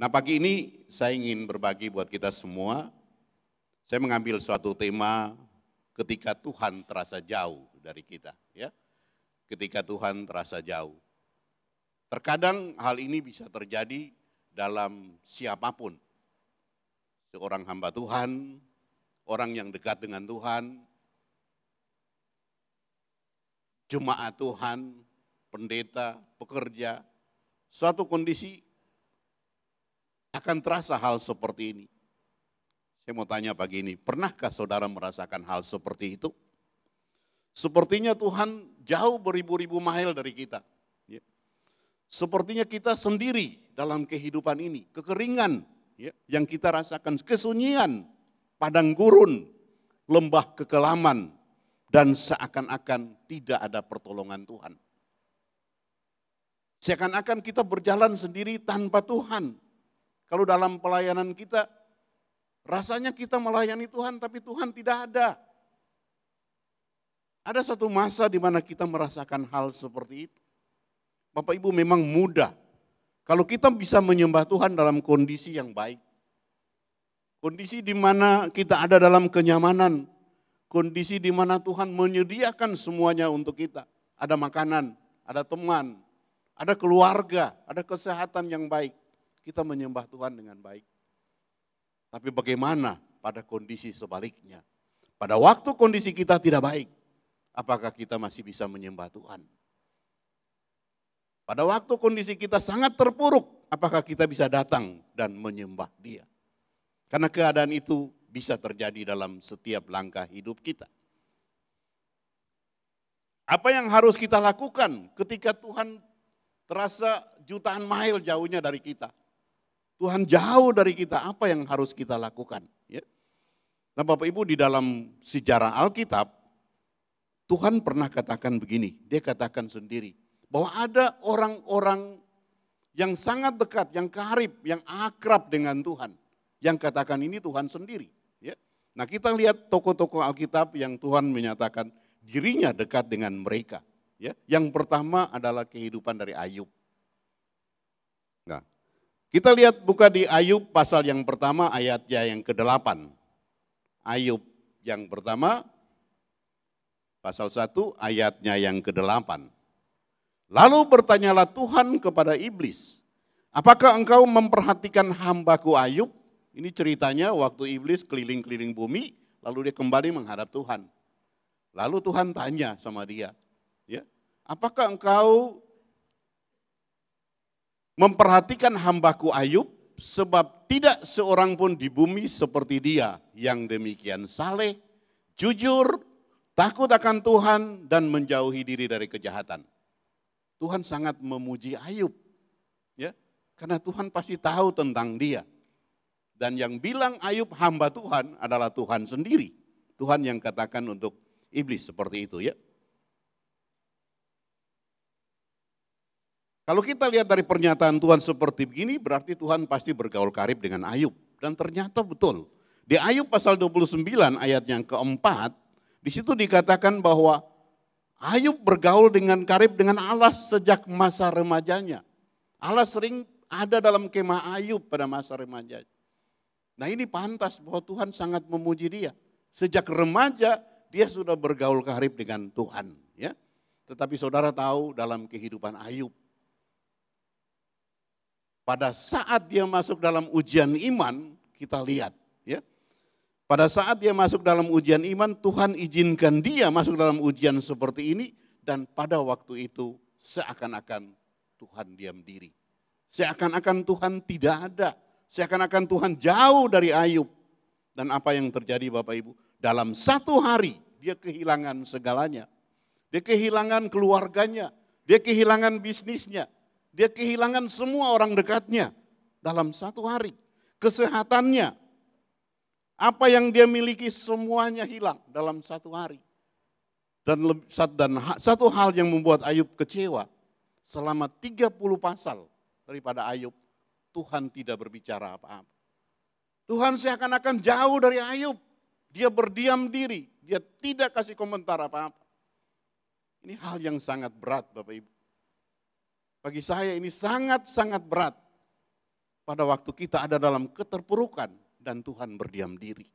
Nah, pagi ini saya ingin berbagi buat kita semua. Saya mengambil suatu tema ketika Tuhan terasa jauh dari kita, ya. Ketika Tuhan terasa jauh. Terkadang hal ini bisa terjadi dalam siapapun. Seorang hamba Tuhan, orang yang dekat dengan Tuhan, jemaat Tuhan, pendeta, pekerja, suatu kondisi akan terasa hal seperti ini. Saya mau tanya pagi ini, pernahkah saudara merasakan hal seperti itu? Sepertinya Tuhan jauh beribu-ribu mil dari kita. Ya. Sepertinya kita sendiri dalam kehidupan ini, kekeringan ya, yang kita rasakan, kesunyian, padang gurun, lembah kekelaman, dan seakan-akan tidak ada pertolongan Tuhan. Seakan-akan kita berjalan sendiri tanpa Tuhan. Kalau dalam pelayanan kita, rasanya kita melayani Tuhan tapi Tuhan tidak ada. Ada satu masa di mana kita merasakan hal seperti itu. Bapak Ibu memang mudah. Kalau kita bisa menyembah Tuhan dalam kondisi yang baik. Kondisi di mana kita ada dalam kenyamanan. Kondisi di mana Tuhan menyediakan semuanya untuk kita. Ada makanan, ada teman, ada keluarga, ada kesehatan yang baik. Kita menyembah Tuhan dengan baik. Tapi bagaimana pada kondisi sebaliknya? Pada waktu kondisi kita tidak baik, apakah kita masih bisa menyembah Tuhan? Pada waktu kondisi kita sangat terpuruk, apakah kita bisa datang dan menyembah Dia? Karena keadaan itu bisa terjadi dalam setiap langkah hidup kita. Apa yang harus kita lakukan ketika Tuhan terasa jutaan mil jauhnya dari kita? Tuhan jauh dari kita, apa yang harus kita lakukan? Ya. Nah Bapak Ibu, di dalam sejarah Alkitab, Tuhan pernah katakan begini, dia katakan sendiri, bahwa ada orang-orang yang sangat dekat, yang karib, yang akrab dengan Tuhan. Yang katakan ini Tuhan sendiri. Ya. Nah kita lihat tokoh-tokoh Alkitab yang Tuhan menyatakan dirinya dekat dengan mereka. Ya. Yang pertama adalah kehidupan dari Ayub. Nah, kita lihat buka di Ayub pasal yang pertama ayatnya yang ke-8. Ayub yang pertama pasal 1 ayatnya yang ke-8. Lalu bertanyalah Tuhan kepada iblis, apakah engkau memperhatikan hambaku Ayub? Ini ceritanya waktu iblis keliling-keliling bumi, lalu dia kembali menghadap Tuhan. Lalu Tuhan tanya sama dia, ya, apakah engkau memperhatikan hambaku Ayub, sebab tidak seorang pun di bumi seperti dia yang demikian saleh, jujur, takut akan Tuhan dan menjauhi diri dari kejahatan. Tuhan sangat memuji Ayub, ya, karena Tuhan pasti tahu tentang dia. Dan yang bilang Ayub hamba Tuhan adalah Tuhan sendiri. Tuhan yang katakan untuk iblis seperti itu ya. Kalau kita lihat dari pernyataan Tuhan seperti begini, berarti Tuhan pasti bergaul karib dengan Ayub. Dan ternyata betul. Di Ayub pasal 29 ayat yang keempat, di situ dikatakan bahwa Ayub bergaul dengan karib dengan Allah sejak masa remajanya. Allah sering ada dalam kemah Ayub pada masa remajanya. Nah ini pantas bahwa Tuhan sangat memuji dia. Sejak remaja dia sudah bergaul karib dengan Tuhan. Ya. Tetapi saudara tahu dalam kehidupan Ayub, pada saat dia masuk dalam ujian iman, kita lihat ya. Pada saat dia masuk dalam ujian iman, Tuhan izinkan dia masuk dalam ujian seperti ini. Dan pada waktu itu seakan-akan Tuhan diam diri. Seakan-akan Tuhan tidak ada. Seakan-akan Tuhan jauh dari Ayub. Dan apa yang terjadi Bapak Ibu? Dalam satu hari dia kehilangan segalanya. Dia kehilangan keluarganya. Dia kehilangan bisnisnya. Dia kehilangan semua orang dekatnya dalam satu hari. Kesehatannya, apa yang dia miliki semuanya hilang dalam satu hari. Dan satu hal yang membuat Ayub kecewa, selama 30 pasal daripada Ayub, Tuhan tidak berbicara apa-apa. Tuhan seakan-akan jauh dari Ayub. Dia berdiam diri, dia tidak kasih komentar apa-apa. Ini hal yang sangat berat Bapak Ibu. Bagi saya ini sangat-sangat berat. pada waktu kita ada dalam keterpurukan dan Tuhan berdiam diri.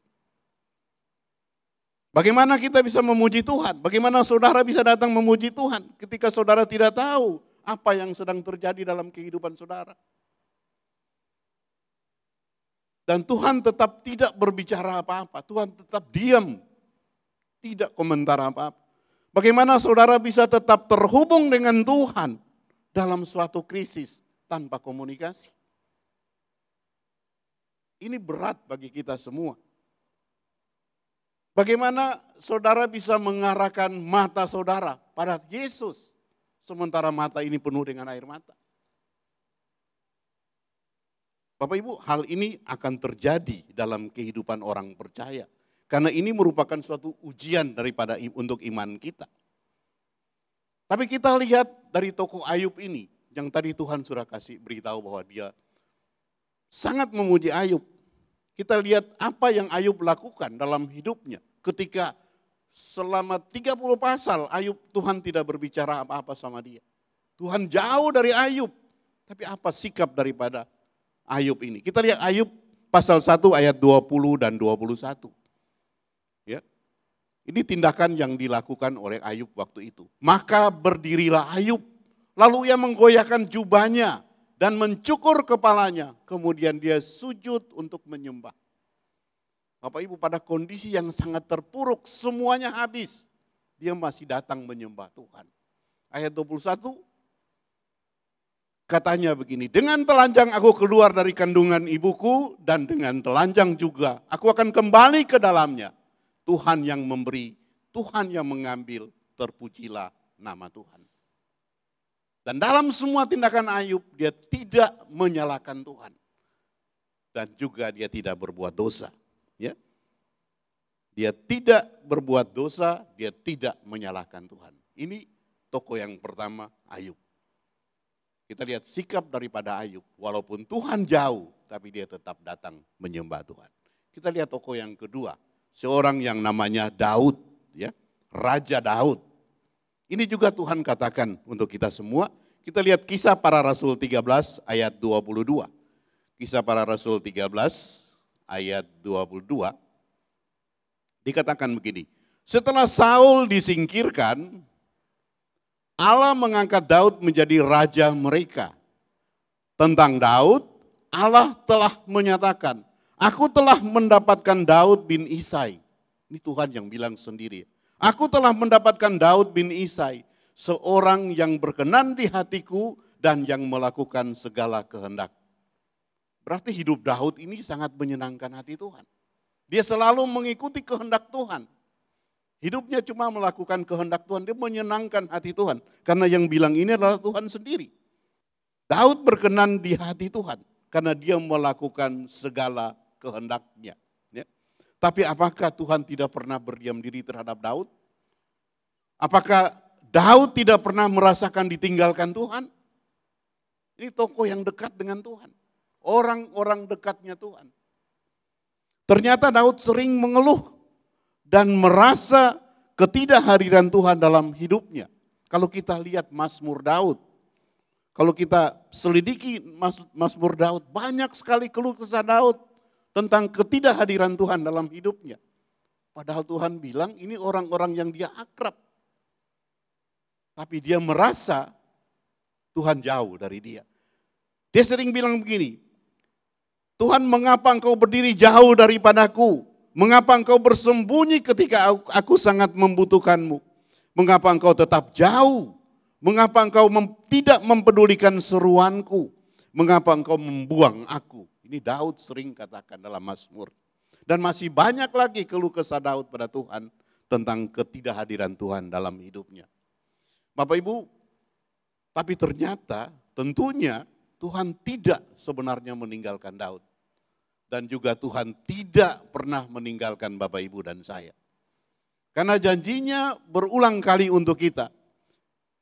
Bagaimana kita bisa memuji Tuhan? Bagaimana saudara bisa datang memuji Tuhan ketika saudara tidak tahu apa yang sedang terjadi dalam kehidupan saudara? Dan Tuhan tetap tidak berbicara apa-apa, Tuhan tetap diam, tidak komentar apa-apa. Bagaimana saudara bisa tetap terhubung dengan Tuhan dalam suatu krisis tanpa komunikasi? Ini berat bagi kita semua. Bagaimana saudara bisa mengarahkan mata saudara pada Yesus, sementara mata ini penuh dengan air mata? Bapak Ibu, hal ini akan terjadi dalam kehidupan orang percaya. Karena ini merupakan suatu ujian untuk iman kita. Tapi kita lihat dari tokoh Ayub ini, yang tadi Tuhan sudah kasih beritahu bahwa dia sangat memuji Ayub. Kita lihat apa yang Ayub lakukan dalam hidupnya. Ketika selama 30 pasal Ayub, Tuhan tidak berbicara apa-apa sama dia. Tuhan jauh dari Ayub. Tapi apa sikap daripada Ayub ini? Kita lihat Ayub pasal 1 ayat 20 dan 21. Ya. Ini tindakan yang dilakukan oleh Ayub waktu itu. Maka berdirilah Ayub, lalu ia menggoyahkan jubahnya dan mencukur kepalanya. Kemudian dia sujud untuk menyembah. Bapak Ibu, pada kondisi yang sangat terpuruk, semuanya habis. Dia masih datang menyembah Tuhan. Ayat 21, katanya begini, dengan telanjang aku keluar dari kandungan ibuku, dan dengan telanjang juga aku akan kembali ke dalamnya. Tuhan yang memberi, Tuhan yang mengambil, terpujilah nama Tuhan. Dan dalam semua tindakan Ayub, dia tidak menyalahkan Tuhan. Dan juga dia tidak berbuat dosa. Ya, dia tidak berbuat dosa, dia tidak menyalahkan Tuhan. Ini tokoh yang pertama, Ayub. Kita lihat sikap daripada Ayub, walaupun Tuhan jauh, tapi dia tetap datang menyembah Tuhan. Kita lihat tokoh yang kedua, seorang yang namanya Daud, ya, Raja Daud. Ini juga Tuhan katakan untuk kita semua. Kita lihat Kisah Para Rasul 13 ayat 22. Kisah Para Rasul 13 ayat 22, dikatakan begini, setelah Saul disingkirkan, Allah mengangkat Daud menjadi raja mereka. Tentang Daud, Allah telah menyatakan, aku telah mendapatkan Daud bin Isai. Ini Tuhan yang bilang sendiri. Aku telah mendapatkan Daud bin Isai, seorang yang berkenan di hatiku dan yang melakukan segala kehendak. Berarti hidup Daud ini sangat menyenangkan hati Tuhan. Dia selalu mengikuti kehendak Tuhan. Hidupnya cuma melakukan kehendak Tuhan, dia menyenangkan hati Tuhan. Karena yang bilang ini adalah Tuhan sendiri. Daud berkenan di hati Tuhan, karena dia melakukan segala kehendaknya. Ya. Tapi apakah Tuhan tidak pernah berdiam diri terhadap Daud? Apakah Daud tidak pernah merasakan ditinggalkan Tuhan? Ini tokoh yang dekat dengan Tuhan. Orang-orang dekatnya Tuhan. Ternyata Daud sering mengeluh dan merasa ketidakhadiran Tuhan dalam hidupnya. Kalau kita lihat Mazmur Daud, kalau kita selidiki Mazmur Daud, banyak sekali keluh kesah Daud tentang ketidakhadiran Tuhan dalam hidupnya. Padahal Tuhan bilang ini orang-orang yang dia akrab. Tapi dia merasa Tuhan jauh dari dia. Dia sering bilang begini, Tuhan, mengapa engkau berdiri jauh daripadaku? Mengapa engkau bersembunyi ketika aku sangat membutuhkanmu? Mengapa engkau tetap jauh? Mengapa engkau tidak mempedulikan seruanku? Mengapa engkau membuang aku? Ini Daud sering katakan dalam Mazmur. Dan masih banyak lagi keluh kesah Daud pada Tuhan tentang ketidakhadiran Tuhan dalam hidupnya. Bapak Ibu, tapi ternyata tentunya Tuhan tidak sebenarnya meninggalkan Daud. Dan juga Tuhan tidak pernah meninggalkan Bapak Ibu dan saya. Karena janjinya berulang kali untuk kita.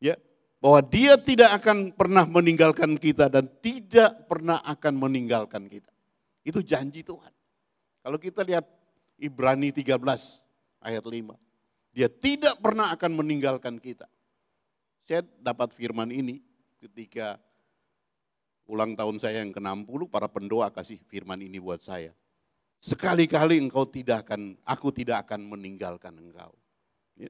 Ya, bahwa dia tidak akan pernah meninggalkan kita dan tidak pernah akan meninggalkan kita. Itu janji Tuhan. Kalau kita lihat Ibrani 13 ayat 5. Dia tidak pernah akan meninggalkan kita. Saya dapat firman ini ketika Ulang tahun saya yang ke-60, para pendoa kasih firman ini buat saya. Sekali-kali aku tidak akan meninggalkan engkau. Ya.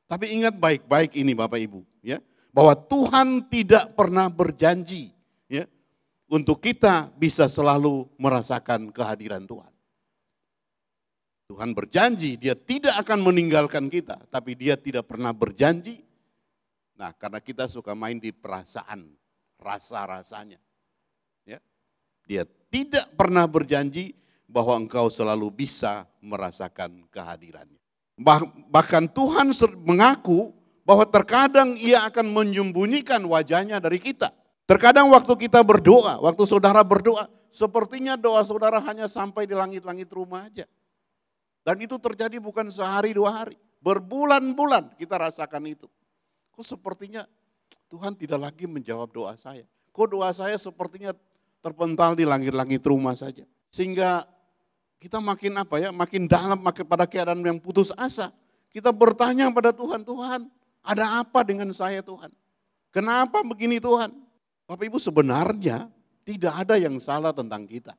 Tapi ingat baik-baik ini Bapak Ibu, ya, bahwa Tuhan tidak pernah berjanji, ya, untuk kita bisa selalu merasakan kehadiran Tuhan. Tuhan berjanji dia tidak akan meninggalkan kita, tapi dia tidak pernah berjanji. Nah, karena kita suka main di perasaan, rasa-rasanya. Ya. Dia tidak pernah berjanji bahwa engkau selalu bisa merasakan kehadirannya. Bahkan Tuhan mengaku bahwa terkadang ia akan menyembunyikan wajahnya dari kita. Terkadang waktu kita berdoa, waktu saudara berdoa, sepertinya doa saudara hanya sampai di langit-langit rumah aja. Dan itu terjadi bukan sehari dua hari, berbulan-bulan kita rasakan itu. Kok sepertinya Tuhan tidak lagi menjawab doa saya. Kok doa saya sepertinya terpental di langit-langit rumah saja. Sehingga kita makin dalam pada keadaan yang putus asa. Kita bertanya pada Tuhan, Tuhan ada apa dengan saya Tuhan? Kenapa begini Tuhan? Bapak Ibu sebenarnya tidak ada yang salah tentang kita.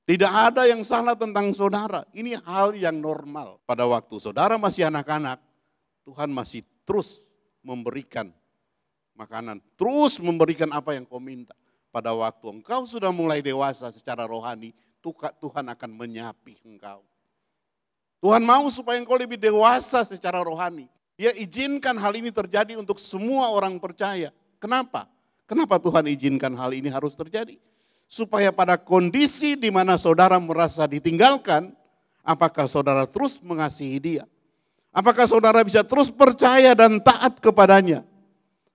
Tidak ada yang salah tentang saudara. Ini hal yang normal. Pada waktu saudara masih anak-anak, Tuhan masih terus memberikan makanan. Terus memberikan apa yang kau minta. Pada waktu engkau sudah mulai dewasa secara rohani, Tuhan akan menyapi engkau. Tuhan mau supaya engkau lebih dewasa secara rohani. Dia izinkan hal ini terjadi untuk semua orang percaya. Kenapa? Kenapa Tuhan izinkan hal ini harus terjadi? Supaya pada kondisi di mana saudara merasa ditinggalkan, apakah saudara terus mengasihi dia? Apakah saudara bisa terus percaya dan taat kepadanya?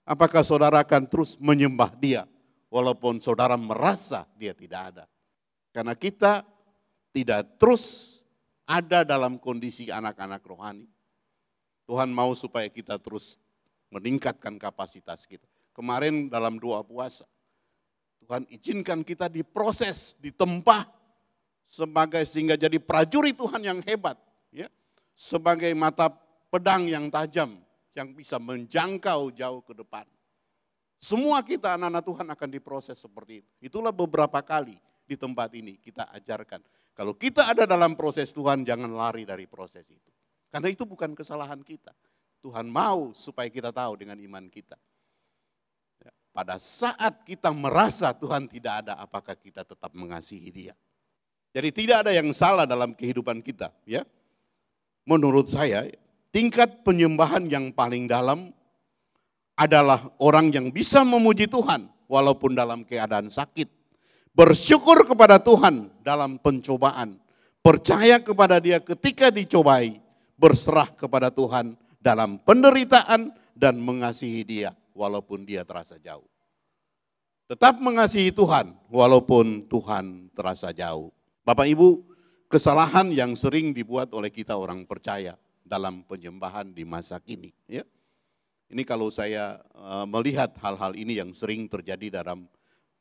Apakah saudara akan terus menyembah dia walaupun saudara merasa dia tidak ada? Karena kita tidak terus ada dalam kondisi anak-anak rohani. Tuhan mau supaya kita terus meningkatkan kapasitas kita. Kemarin dalam doa puasa, Tuhan izinkan kita diproses, ditempa sehingga jadi prajurit Tuhan yang hebat, ya, sebagai mata pedang yang tajam yang bisa menjangkau jauh ke depan. Semua kita anak-anak Tuhan akan diproses seperti itu. Itulah beberapa kali di tempat ini kita ajarkan. Kalau kita ada dalam proses Tuhan, jangan lari dari proses itu. Karena itu bukan kesalahan kita. Tuhan mau supaya kita tahu dengan iman kita. Pada saat kita merasa Tuhan tidak ada, apakah kita tetap mengasihi dia? Jadi tidak ada yang salah dalam kehidupan kita. Ya, menurut saya tingkat penyembahan yang paling dalam adalah orang yang bisa memuji Tuhan walaupun dalam keadaan sakit. Bersyukur kepada Tuhan dalam pencobaan. Percaya kepada dia ketika dicobai. Berserah kepada Tuhan dalam penderitaan dan mengasihi dia walaupun dia terasa jauh. Tetap mengasihi Tuhan walaupun Tuhan terasa jauh. Bapak Ibu, kesalahan yang sering dibuat oleh kita orang percaya dalam penyembahan di masa kini. Ya. Ini kalau saya melihat hal-hal ini yang sering terjadi dalam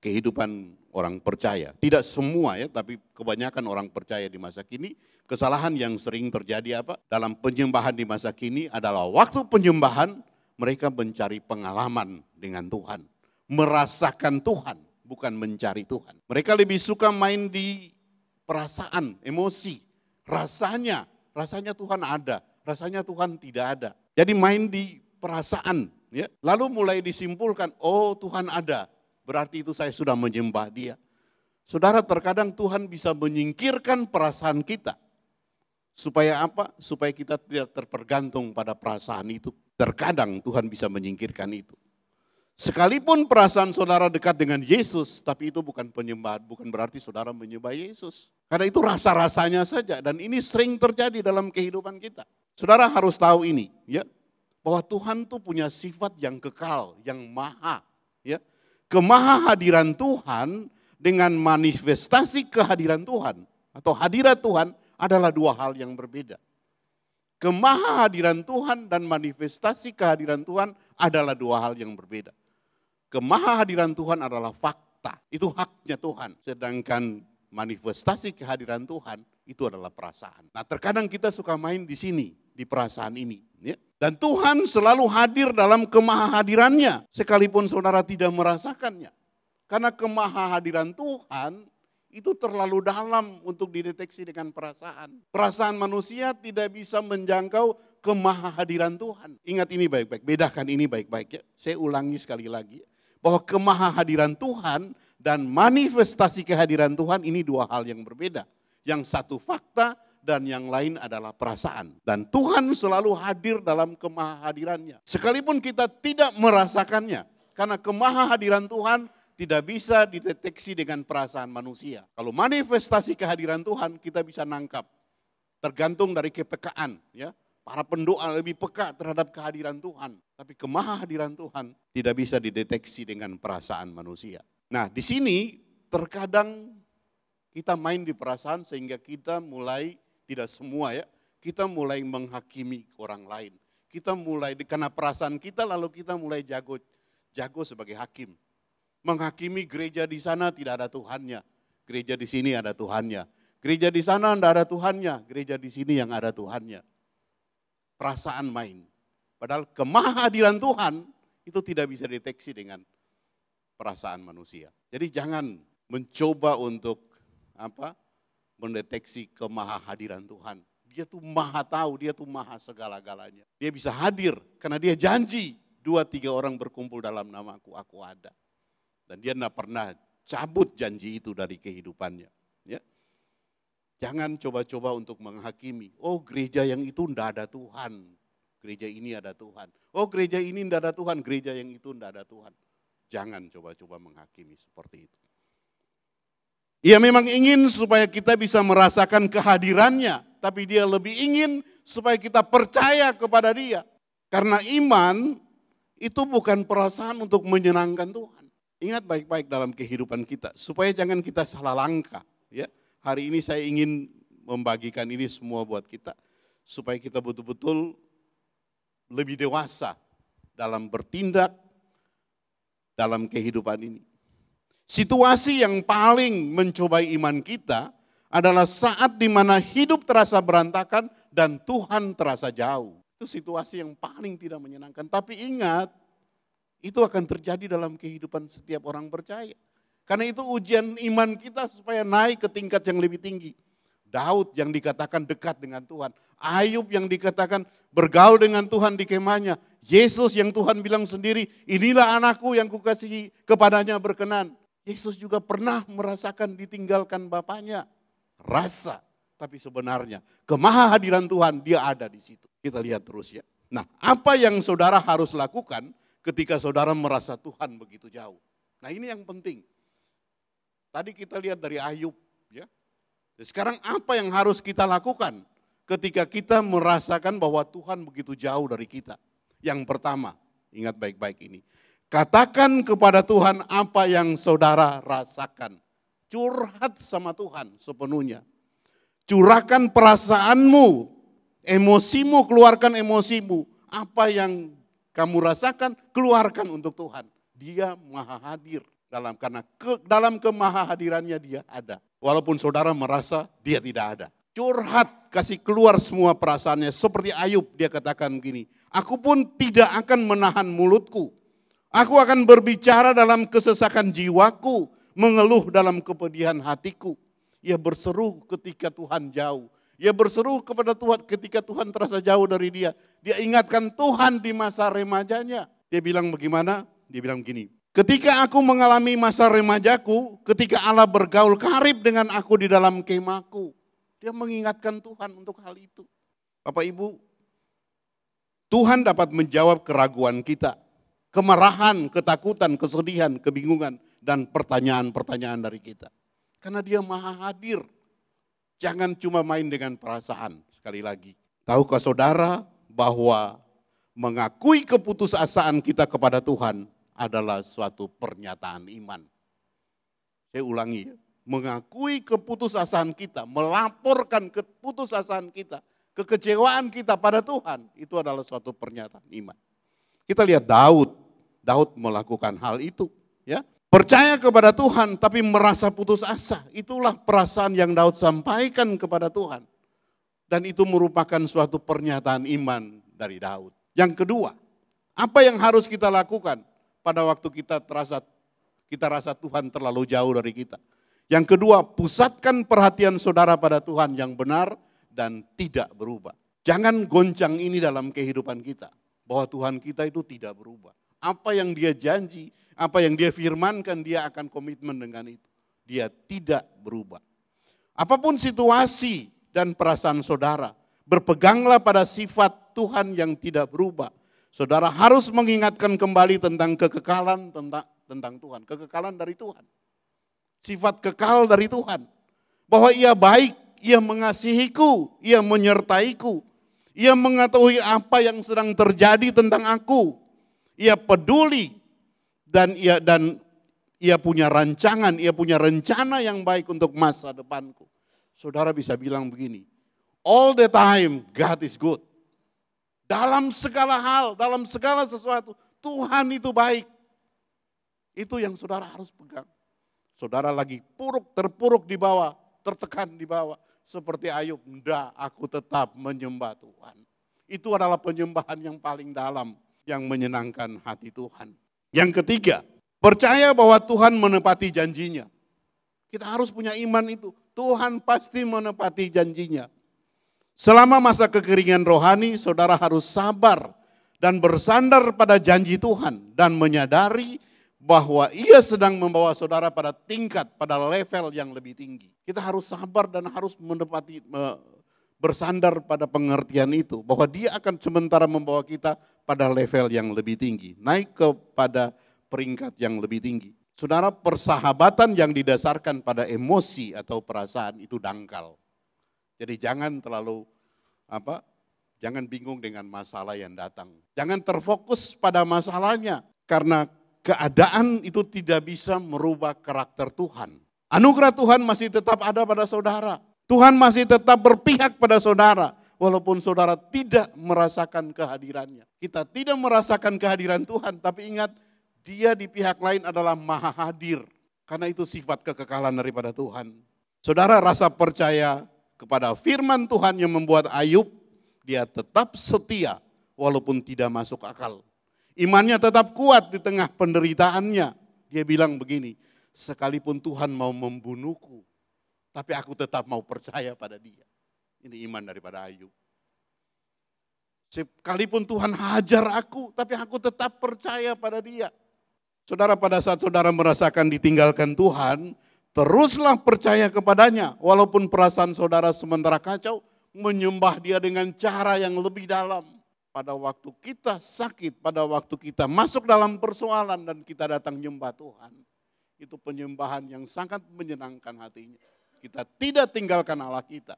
kehidupan orang percaya. Tidak semua ya, tapi kebanyakan orang percaya di masa kini. Kesalahan yang sering terjadi dalam penyembahan di masa kini adalah waktu penyembahan mereka mencari pengalaman dengan Tuhan. Merasakan Tuhan, bukan mencari Tuhan. Mereka lebih suka main di perasaan, emosi. Rasanya Tuhan ada, rasanya Tuhan tidak ada. Jadi main di perasaan. Ya. Lalu mulai disimpulkan, oh Tuhan ada, berarti itu saya sudah menyembah dia. Saudara, terkadang Tuhan bisa menyingkirkan perasaan kita. Supaya apa? Supaya kita tidak terpergantung pada perasaan itu. Terkadang Tuhan bisa menyingkirkan itu. Sekalipun perasaan saudara dekat dengan Yesus, tapi itu bukan penyembahan, bukan berarti saudara menyembah Yesus. Karena itu rasa-rasanya saja, dan ini sering terjadi dalam kehidupan kita. Saudara harus tahu ini, ya, bahwa Tuhan tuh punya sifat yang kekal, yang maha. Ya. Kemahahadiran Tuhan dengan manifestasi kehadiran Tuhan, atau hadirat Tuhan adalah dua hal yang berbeda. Kemahahadiran Tuhan dan manifestasi kehadiran Tuhan adalah dua hal yang berbeda. Kemahahadiran Tuhan adalah fakta, itu haknya Tuhan. Sedangkan manifestasi kehadiran Tuhan itu adalah perasaan. Nah, terkadang kita suka main di sini, di perasaan ini. Ya. Dan Tuhan selalu hadir dalam kemahahadirannya, sekalipun saudara tidak merasakannya. Karena kemahahadiran Tuhan itu terlalu dalam untuk dideteksi dengan perasaan. Perasaan manusia tidak bisa menjangkau kemahahadiran Tuhan. Ingat ini baik-baik, bedakan ini baik-baik ya. Saya ulangi sekali lagi, bahwa kemahahadiran Tuhan dan manifestasi kehadiran Tuhan ini dua hal yang berbeda. Yang satu fakta dan yang lain adalah perasaan. Dan Tuhan selalu hadir dalam kemahahadirannya. Sekalipun kita tidak merasakannya, karena kemahahadiran Tuhan tidak bisa dideteksi dengan perasaan manusia. Kalau manifestasi kehadiran Tuhan kita bisa nangkap. Tergantung dari kepekaan. Ya. Para pendoa lebih peka terhadap kehadiran Tuhan. Tapi kemahahadiran Tuhan tidak bisa dideteksi dengan perasaan manusia. Nah di sini terkadang kita main di perasaan sehingga kita mulai, tidak semua ya, kita mulai menghakimi orang lain. Kita mulai, karena perasaan kita lalu kita mulai jago sebagai hakim. Menghakimi gereja di sana tidak ada Tuhannya, gereja di sini ada Tuhannya. Gereja di sana tidak ada Tuhannya, gereja di sini yang ada Tuhannya. Perasaan main. Padahal kemahadiran Tuhan itu tidak bisa deteksi dengan perasaan manusia. Jadi jangan mencoba untuk mendeteksi kemahadiran Tuhan. Dia tuh maha tahu, dia tuh maha segala-galanya. Dia bisa hadir karena dia janji 2-3 orang berkumpul dalam namaku, aku ada. Dan dia tidak pernah cabut janji itu dari kehidupannya. Ya. Jangan coba-coba untuk menghakimi. Oh gereja yang itu tidak ada Tuhan. Gereja ini ada Tuhan. Oh gereja ini tidak ada Tuhan. Gereja yang itu tidak ada Tuhan. Jangan coba-coba menghakimi seperti itu. Ia memang ingin supaya kita bisa merasakan kehadirannya. Tapi dia lebih ingin supaya kita percaya kepada dia. Karena iman itu bukan perasaan untuk menyenangkan Tuhan. Ingat baik-baik dalam kehidupan kita, supaya jangan kita salah langkah. Ya, hari ini saya ingin membagikan ini semua buat kita, supaya kita betul-betul lebih dewasa dalam bertindak dalam kehidupan ini. Situasi yang paling mencobai iman kita adalah saat di mana hidup terasa berantakan dan Tuhan terasa jauh. Itu situasi yang paling tidak menyenangkan. Tapi ingat, itu akan terjadi dalam kehidupan setiap orang percaya. Karena itu ujian iman kita supaya naik ke tingkat yang lebih tinggi. Daud yang dikatakan dekat dengan Tuhan. Ayub yang dikatakan bergaul dengan Tuhan di kemahnya. Yesus yang Tuhan bilang sendiri, inilah anakku yang kukasihi, kepadanya berkenan. Yesus juga pernah merasakan ditinggalkan Bapaknya. Rasa, tapi sebenarnya kemahadiran Tuhan dia ada di situ. Kita lihat terus ya. Nah, apa yang saudara harus lakukan ketika saudara merasa Tuhan begitu jauh? Nah ini yang penting. Tadi kita lihat dari Ayub. Ya. Sekarang apa yang harus kita lakukan ketika kita merasakan bahwa Tuhan begitu jauh dari kita? Yang pertama, ingat baik-baik ini. Katakan kepada Tuhan apa yang saudara rasakan. Curhat sama Tuhan sepenuhnya. Curahkan perasaanmu, emosimu, keluarkan emosimu. Apa yang kamu rasakan, keluarkan untuk Tuhan. Dia maha hadir karena dalam kemahahadirannya dia ada. Walaupun saudara merasa dia tidak ada. Curhat, kasih keluar semua perasaannya. Seperti Ayub dia katakan begini, aku pun tidak akan menahan mulutku. Aku akan berbicara dalam kesesakan jiwaku, mengeluh dalam kepedihan hatiku. Ia berseru ketika Tuhan jauh. Ia berseru kepada Tuhan ketika Tuhan terasa jauh dari dia. Dia ingatkan Tuhan di masa remajanya. Dia bilang bagaimana? Dia bilang begini. Ketika aku mengalami masa remajaku, ketika Allah bergaul karib dengan aku di dalam kemahku. Dia mengingatkan Tuhan untuk hal itu. Bapak Ibu, Tuhan dapat menjawab keraguan kita. Kemarahan, ketakutan, kesedihan, kebingungan, dan pertanyaan-pertanyaan dari kita. Karena dia maha hadir. Jangan cuma main dengan perasaan, sekali lagi. Tahukah saudara bahwa mengakui keputusasaan kita kepada Tuhan adalah suatu pernyataan iman. Saya ulangi ya, mengakui keputusasaan kita, melaporkan keputusasaan kita, kekecewaan kita pada Tuhan, itu adalah suatu pernyataan iman. Kita lihat Daud melakukan hal itu. Ya. Percaya kepada Tuhan tapi merasa putus asa. Itulah perasaan yang Daud sampaikan kepada Tuhan. Dan itu merupakan suatu pernyataan iman dari Daud. Yang kedua, apa yang harus kita lakukan pada waktu kita terasa Kita rasa Tuhan terlalu jauh dari kita. Yang kedua, pusatkan perhatian saudara pada Tuhan yang benar dan tidak berubah. Jangan goncang ini dalam kehidupan kita, bahwa Tuhan kita itu tidak berubah. Apa yang dia janji, apa yang dia firmankan, dia akan komitmen dengan itu. Dia tidak berubah. Apapun situasi dan perasaan saudara, berpeganglah pada sifat Tuhan yang tidak berubah. Saudara harus mengingatkan kembali tentang kekekalan tentang Tuhan. Kekekalan dari Tuhan. Sifat kekal dari Tuhan. Bahwa ia baik, ia mengasihiku, ia menyertaiku. Ia mengetahui apa yang sedang terjadi tentang aku. Ia peduli dan ia punya rancangan, ia punya rencana yang baik untuk masa depanku. Saudara bisa bilang begini, all the time God is good. Dalam segala hal, dalam segala sesuatu, Tuhan itu baik. Itu yang saudara harus pegang. Saudara lagi terpuruk di bawah, tertekan di bawah. Seperti Ayub, enggak, aku tetap menyembah Tuhan. Itu adalah penyembahan yang paling dalam, yang menyenangkan hati Tuhan. Yang ketiga, percaya bahwa Tuhan menepati janjinya. Kita harus punya iman itu. Tuhan pasti menepati janjinya. Selama masa kekeringan rohani, saudara harus sabar dan bersandar pada janji Tuhan. Dan menyadari bahwa ia sedang membawa saudara pada tingkat, pada level yang lebih tinggi. Kita harus sabar dan harus bersandar pada pengertian itu. Bahwa dia akan sementara membawa kita pada level yang lebih tinggi. Naik kepada peringkat yang lebih tinggi. Saudara, persahabatan yang didasarkan pada emosi atau perasaan itu dangkal. Jadi jangan jangan bingung dengan masalah yang datang. Jangan terfokus pada masalahnya. Karena keadaan itu tidak bisa merubah karakter Tuhan. Anugerah Tuhan masih tetap ada pada saudara. Tuhan masih tetap berpihak pada saudara. Walaupun saudara tidak merasakan kehadirannya. Kita tidak merasakan kehadiran Tuhan. Tapi ingat, dia di pihak lain adalah maha hadir. Karena itu sifat kekekalan daripada Tuhan. Saudara rasa percaya kepada firman Tuhan yang membuat Ayub, dia tetap setia walaupun tidak masuk akal. Imannya tetap kuat di tengah penderitaannya. Dia bilang begini, sekalipun Tuhan mau membunuhku, tapi aku tetap mau percaya pada dia. Ini iman daripada Ayub. Sekalipun Tuhan hajar aku, tapi aku tetap percaya pada dia. Saudara, pada saat saudara merasakan ditinggalkan Tuhan, teruslah percaya kepadanya. Walaupun perasaan saudara sementara kacau, menyembah dia dengan cara yang lebih dalam. Pada waktu kita sakit, pada waktu kita masuk dalam persoalan dan kita datang nyembah Tuhan. Itu penyembahan yang sangat menyenangkan hatinya. Kita tidak tinggalkan Allah kita.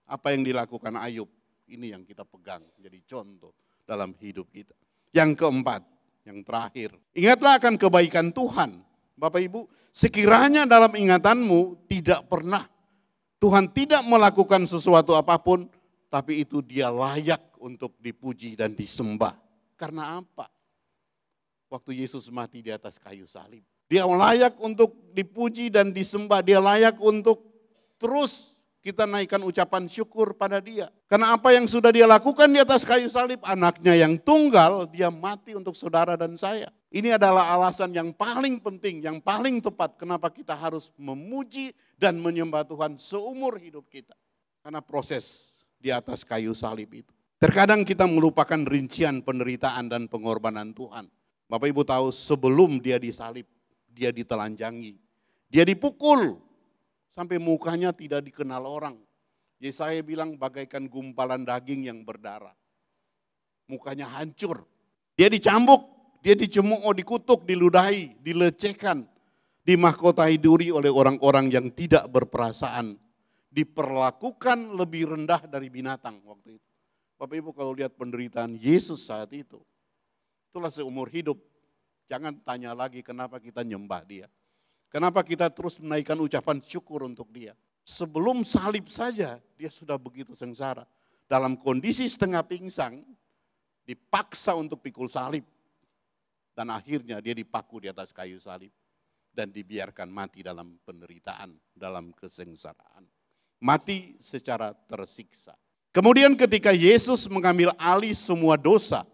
Apa yang dilakukan Ayub, ini yang kita pegang jadi contoh dalam hidup kita. Yang keempat, yang terakhir, ingatlah akan kebaikan Tuhan. Bapak Ibu, sekiranya dalam ingatanmu tidak pernah Tuhan tidak melakukan sesuatu apapun, tapi itu dia layak untuk dipuji dan disembah. Karena apa? Waktu Yesus mati di atas kayu salib. Dia layak untuk dipuji dan disembah. Dia layak untuk terus kita naikkan ucapan syukur pada dia. Karena apa yang sudah dia lakukan di atas kayu salib, anaknya yang tunggal, dia mati untuk saudara dan saya. Ini adalah alasan yang paling penting, yang paling tepat kenapa kita harus memuji dan menyembah Tuhan seumur hidup kita. Karena proses di atas kayu salib itu. Terkadang kita melupakan rincian penderitaan dan pengorbanan Tuhan. Bapak Ibu tahu sebelum dia disalib, dia ditelanjangi, dia dipukul sampai mukanya tidak dikenal orang. Yesaya bilang bagaikan gumpalan daging yang berdarah. Mukanya hancur. Dia dicambuk, dia dicemooh, dikutuk, diludahi, dilecehkan, dimahkotai duri oleh orang-orang yang tidak berperasaan. Diperlakukan lebih rendah dari binatang waktu itu. Bapak Ibu kalau lihat penderitaan Yesus saat itu, itulah seumur hidup. Jangan tanya lagi kenapa kita nyembah dia. Kenapa kita terus menaikkan ucapan syukur untuk dia. Sebelum salib saja dia sudah begitu sengsara. Dalam kondisi setengah pingsan, dipaksa untuk pikul salib. Dan akhirnya dia dipaku di atas kayu salib. Dan dibiarkan mati dalam penderitaan, dalam kesengsaraan. Mati secara tersiksa. Kemudian ketika Yesus mengambil alih semua dosa,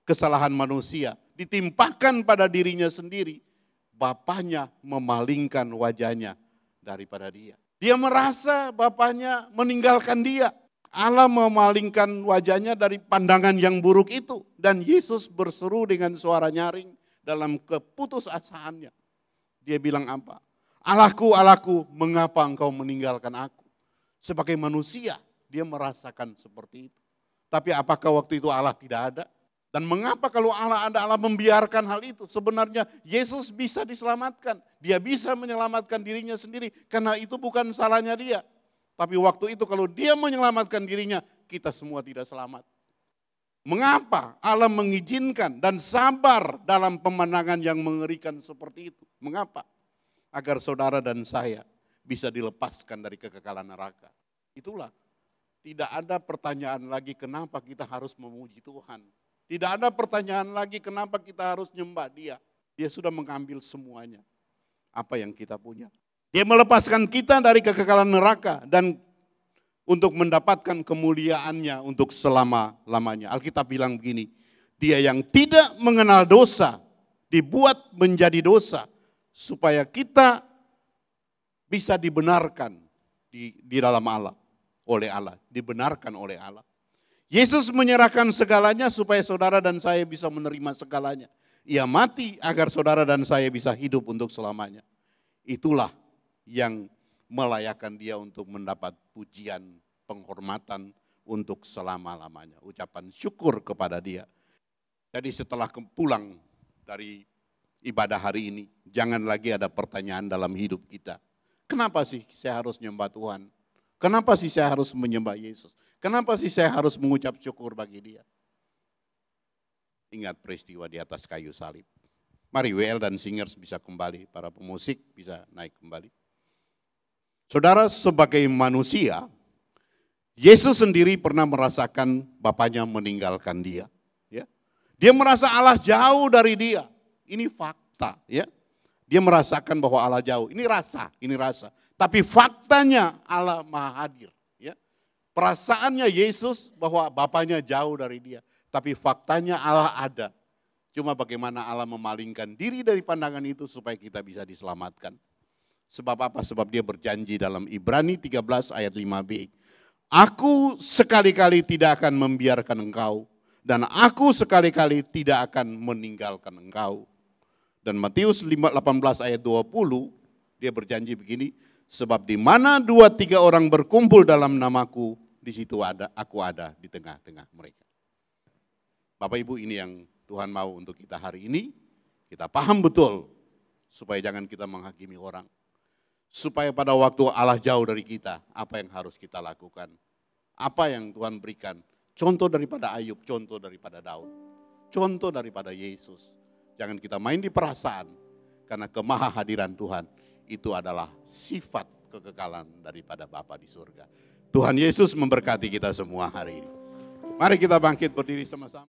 kesalahan manusia, ditimpakan pada dirinya sendiri, bapaknya memalingkan wajahnya daripada dia. Dia merasa bapaknya meninggalkan dia. Allah memalingkan wajahnya dari pandangan yang buruk itu. Dan Yesus berseru dengan suara nyaring dalam keputusasaannya. Dia bilang apa? Allahku, Allahku, mengapa engkau meninggalkan aku? Sebagai manusia, dia merasakan seperti itu. Tapi apakah waktu itu Allah tidak ada? Dan mengapa kalau Allah ada, Allah membiarkan hal itu? Sebenarnya Yesus bisa diselamatkan. Dia bisa menyelamatkan dirinya sendiri. Karena itu bukan salahnya dia. Tapi waktu itu kalau dia menyelamatkan dirinya, kita semua tidak selamat. Mengapa Allah mengizinkan dan sabar dalam pemandangan yang mengerikan seperti itu? Mengapa? Agar saudara dan saya bisa dilepaskan dari kekekalan neraka. Itulah, tidak ada pertanyaan lagi kenapa kita harus memuji Tuhan. Tidak ada pertanyaan lagi kenapa kita harus nyembah Dia. Dia sudah mengambil semuanya. Apa yang kita punya. Dia melepaskan kita dari kekekalan neraka dan untuk mendapatkan kemuliaannya untuk selama-lamanya. Alkitab bilang begini, dia yang tidak mengenal dosa dibuat menjadi dosa supaya kita bisa dibenarkan di dalam Allah, oleh Allah, dibenarkan oleh Allah. Yesus menyerahkan segalanya supaya saudara dan saya bisa menerima segalanya. Ia mati agar saudara dan saya bisa hidup untuk selamanya. Itulah yang melayakkan dia untuk mendapat pujian, penghormatan untuk selama-lamanya. Ucapan syukur kepada dia. Jadi setelah pulang dari ibadah hari ini, jangan lagi ada pertanyaan dalam hidup kita. Kenapa sih saya harus menyembah Tuhan? Kenapa sih saya harus menyembah Yesus? Kenapa sih saya harus mengucap syukur bagi dia? Ingat peristiwa di atas kayu salib. Mari WL dan singers bisa kembali, para pemusik bisa naik kembali. Saudara, sebagai manusia, Yesus sendiri pernah merasakan Bapaknya meninggalkan dia. Ya. Dia merasa Allah jauh dari dia. Ini fakta. Ya. Dia merasakan bahwa Allah jauh. Ini rasa. Tapi faktanya Allah Maha Hadir. Ya. Perasaannya Yesus bahwa Bapaknya jauh dari dia. Tapi faktanya Allah ada. Cuma bagaimana Allah memalingkan diri dari pandangan itu supaya kita bisa diselamatkan. Sebab apa? Sebab dia berjanji dalam Ibrani 13 ayat 5b. Aku sekali-kali tidak akan membiarkan engkau. Dan aku sekali-kali tidak akan meninggalkan engkau. Dan Matius 18 ayat 20 dia berjanji begini. Sebab di mana 2-3 orang berkumpul dalam namaku, di situ aku ada di tengah-tengah mereka. Bapak Ibu, ini yang Tuhan mau untuk kita hari ini. Kita paham betul supaya jangan kita menghakimi orang. Supaya pada waktu Allah jauh dari kita, apa yang harus kita lakukan? Apa yang Tuhan berikan? Contoh daripada Ayub, contoh daripada Daud, contoh daripada Yesus. Jangan kita main di perasaan, karena kemahahadiran Tuhan itu adalah sifat kekekalan daripada Bapa di surga. Tuhan Yesus memberkati kita semua hari ini. Mari kita bangkit berdiri sama-sama.